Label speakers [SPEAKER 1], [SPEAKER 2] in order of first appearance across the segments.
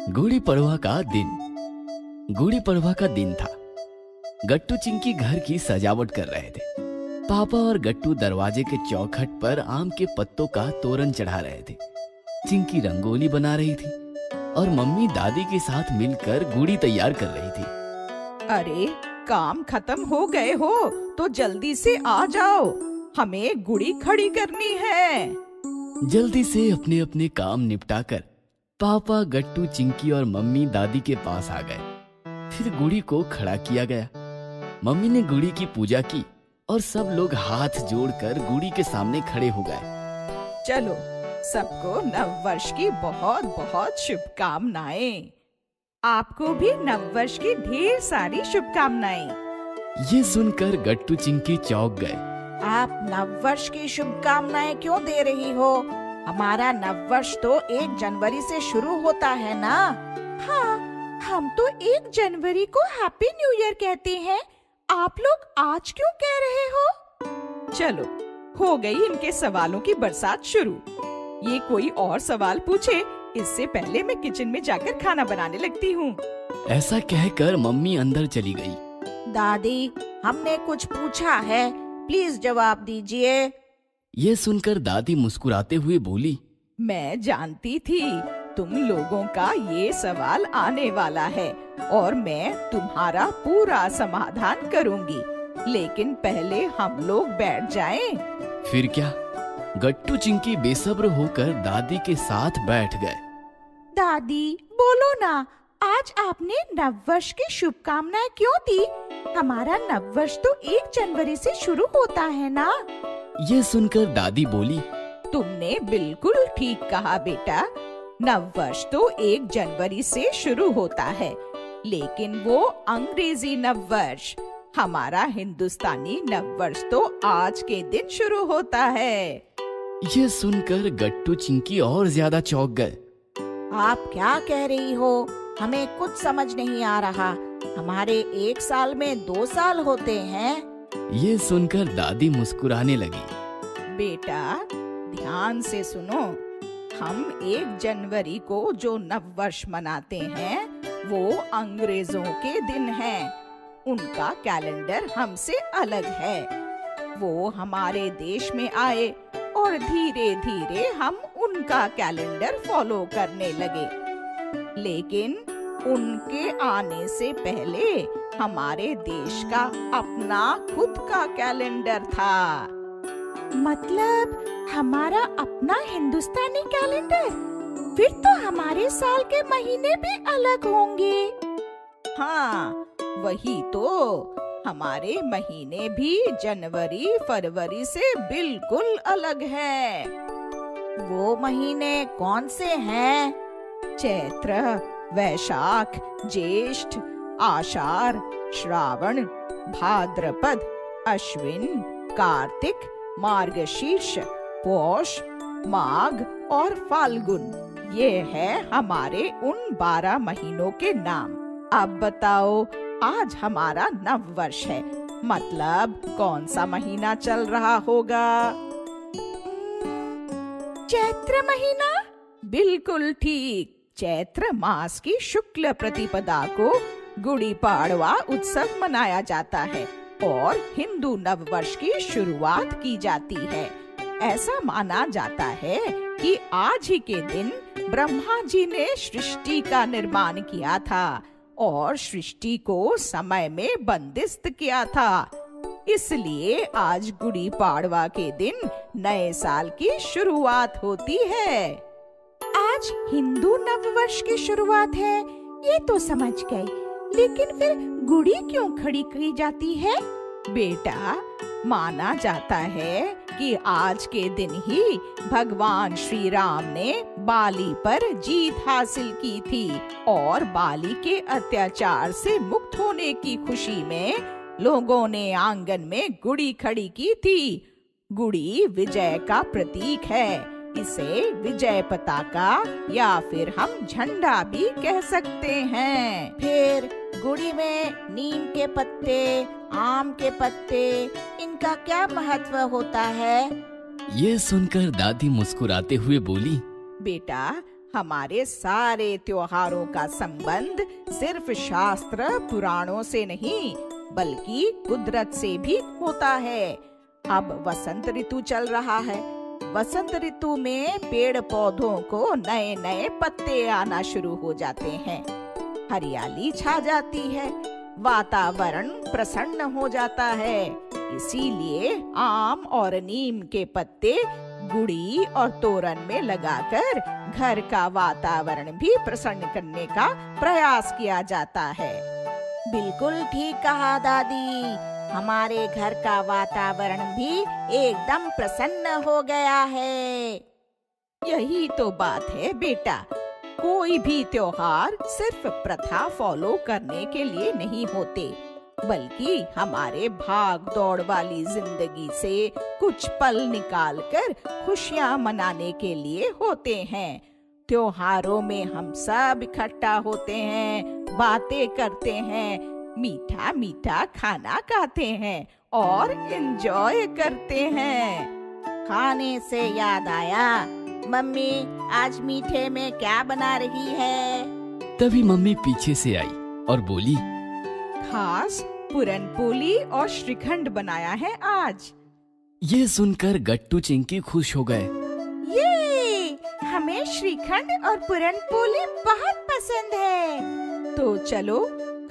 [SPEAKER 1] गुड़ी पड़वा का दिन। गुड़ी पड़वा का दिन था। गट्टू चिंकी घर की सजावट कर रहे थे। पापा और गट्टू दरवाजे के चौखट पर आम के पत्तों का तोरण चढ़ा रहे थे। चिंकी रंगोली बना रही थी और मम्मी दादी के साथ मिलकर गुड़ी तैयार कर रही थी।
[SPEAKER 2] अरे, काम खत्म हो गए हो तो जल्दी से आ जाओ, हमें गुड़ी खड़ी करनी है।
[SPEAKER 1] जल्दी से अपने अपने काम निपटाकर पापा, गट्टू, चिंकी और मम्मी दादी के पास आ गए। फिर गुड़ी को खड़ा किया गया। मम्मी ने गुड़ी की पूजा की और सब लोग हाथ जोड़कर गुड़ी के सामने खड़े हो गए।
[SPEAKER 2] चलो, सबको नव वर्ष की बहुत बहुत शुभकामनाएं। आपको भी नव वर्ष की ढेर सारी शुभकामनाएं।
[SPEAKER 1] ये सुनकर गट्टू चिंकी चौंक गए।
[SPEAKER 3] आप नव वर्ष की शुभकामनाएं क्यों दे रही हो? हमारा नव वर्ष तो 1 जनवरी से शुरू होता है ना।
[SPEAKER 2] हाँ, हम तो 1 जनवरी को हैप्पी न्यू ईयर कहते हैं। आप लोग आज क्यों कह रहे हो? चलो, हो गई इनके सवालों की बरसात शुरू। ये कोई और सवाल पूछे इससे पहले मैं किचन में जाकर खाना बनाने लगती हूँ।
[SPEAKER 1] ऐसा कहकर मम्मी अंदर चली गई।
[SPEAKER 3] दादी, हमने कुछ पूछा है, प्लीज जवाब दीजिए।
[SPEAKER 1] ये सुनकर दादी मुस्कुराते हुए बोली,
[SPEAKER 2] मैं जानती थी तुम लोगों का ये सवाल आने वाला है और मैं तुम्हारा पूरा समाधान करूंगी, लेकिन पहले हम लोग बैठ जाएं।
[SPEAKER 1] फिर क्या, गट्टू चिंकी बेसब्र होकर दादी के साथ बैठ गए।
[SPEAKER 3] दादी, बोलो ना, आज आपने नव वर्ष की शुभकामनाएं क्यों दी? हमारा नव वर्ष तो 1 जनवरी से शुरू होता है ना।
[SPEAKER 1] ये सुनकर दादी बोली,
[SPEAKER 2] तुमने बिल्कुल ठीक कहा बेटा। नव वर्ष तो 1 जनवरी से शुरू होता है, लेकिन वो अंग्रेजी नव वर्ष। हमारा हिंदुस्तानी नव वर्ष तो आज के दिन शुरू होता है।
[SPEAKER 1] ये सुनकर गट्टू चिंकी और ज्यादा चौंक गए।
[SPEAKER 3] आप क्या कह रही हो? हमें कुछ समझ नहीं आ रहा। हमारे 1 साल में 2 साल होते हैं।
[SPEAKER 1] ये सुनकर दादी मुस्कुराने लगी।
[SPEAKER 2] बेटा, ध्यान से सुनो। हम 1 जनवरी को जो नव वर्ष मनाते हैं वो अंग्रेजों के दिन है। उनका कैलेंडर हमसे अलग है। वो हमारे देश में आए और धीरे धीरे हम उनका कैलेंडर फॉलो करने लगे। लेकिन उनके आने से पहले हमारे देश का अपना खुद का कैलेंडर था।
[SPEAKER 3] मतलब हमारा अपना हिंदुस्तानी कैलेंडर? फिर तो हमारे साल के महीने भी अलग होंगे।
[SPEAKER 2] हाँ, वही तो। हमारे महीने भी जनवरी, फरवरी से बिल्कुल अलग हैं।
[SPEAKER 3] वो महीने कौन से हैं?
[SPEAKER 2] चैत्र, वैशाख, ज्येष्ठ, आषाढ़, श्रावण, भाद्रपद, अश्विन, कार्तिक, मार्गशीर्ष, पौष, माघ और फाल्गुन। ये है हमारे उन 12 महीनों के नाम। अब बताओ, आज हमारा नव वर्ष है, मतलब कौन सा महीना चल रहा होगा?
[SPEAKER 3] चैत्र महीना?
[SPEAKER 2] बिल्कुल ठीक। चैत्र मास की शुक्ल प्रतिपदा को गुड़ी पाड़वा उत्सव मनाया जाता है और हिंदू नव वर्ष की शुरुआत की जाती है। ऐसा माना जाता है कि आज ही के दिन ब्रह्मा जी ने सृष्टि का निर्माण किया था और सृष्टि को समय में बंदिस्त किया था। इसलिए आज गुड़ी पाड़वा के दिन नए साल की शुरुआत होती है।
[SPEAKER 3] आज हिंदू नव वर्ष की शुरुआत है, ये तो समझ गई, लेकिन फिर गुड़ी क्यों खड़ी की जाती है?
[SPEAKER 2] बेटा, माना जाता है कि आज के दिन ही भगवान श्री राम ने बाली पर जीत हासिल की थी और बाली के अत्याचार से मुक्त होने की खुशी में लोगों ने आंगन में गुड़ी खड़ी की थी। गुड़ी विजय का प्रतीक है। इसे विजय पताका या फिर हम झंडा भी कह सकते हैं।
[SPEAKER 3] फिर गुड़ी में नीम के पत्ते, आम के पत्ते, इनका क्या महत्व होता है?
[SPEAKER 1] ये सुनकर दादी मुस्कुराते हुए बोली,
[SPEAKER 2] बेटा, हमारे सारे त्योहारों का संबंध सिर्फ शास्त्र पुराणों से नहीं बल्कि कुदरत से भी होता है। अब वसंत ऋतु चल रहा है। वसंत ऋतु में पेड़ पौधों को नए नए पत्ते आना शुरू हो जाते हैं, हरियाली छा जाती है, वातावरण प्रसन्न हो जाता है। इसीलिए आम और नीम के पत्ते गुड़ी और तोरण में लगाकर घर का वातावरण भी प्रसन्न करने का प्रयास किया जाता है।
[SPEAKER 3] बिल्कुल ठीक कहा दादी, हमारे घर का वातावरण भी एकदम प्रसन्न हो गया है।
[SPEAKER 2] यही तो बात है बेटा, कोई भी त्योहार सिर्फ प्रथा फॉलो करने के लिए नहीं होते, बल्कि हमारे भाग दौड़ वाली जिंदगी से कुछ पल निकालकर खुशियां मनाने के लिए होते हैं। त्योहारों में हम सब इकट्ठा होते हैं, बातें करते हैं, मीठा मीठा खाना खाते हैं और एंजॉय करते हैं।
[SPEAKER 3] खाने से याद आया, मम्मी आज मीठे में क्या बना रही है?
[SPEAKER 1] तभी मम्मी पीछे से आई और बोली,
[SPEAKER 2] खास पूरनपोली और श्रीखंड बनाया है आज।
[SPEAKER 1] ये सुनकर गट्टू चिंकी खुश हो गए।
[SPEAKER 3] ये हमें श्रीखंड और पूरनपोली बहुत पसंद है।
[SPEAKER 2] तो चलो,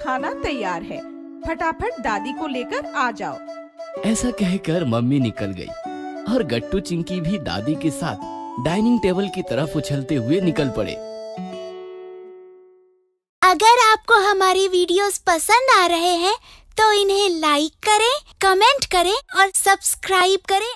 [SPEAKER 2] खाना तैयार है, फटाफट दादी को लेकर आ जाओ।
[SPEAKER 1] ऐसा कहकर मम्मी निकल गई और गट्टू चिंकी भी दादी के साथ डाइनिंग टेबल की तरफ उछलते हुए निकल पड़े।
[SPEAKER 4] अगर आपको हमारी वीडियोस पसंद आ रहे हैं तो इन्हें लाइक करें, कमेंट करें और सब्सक्राइब करें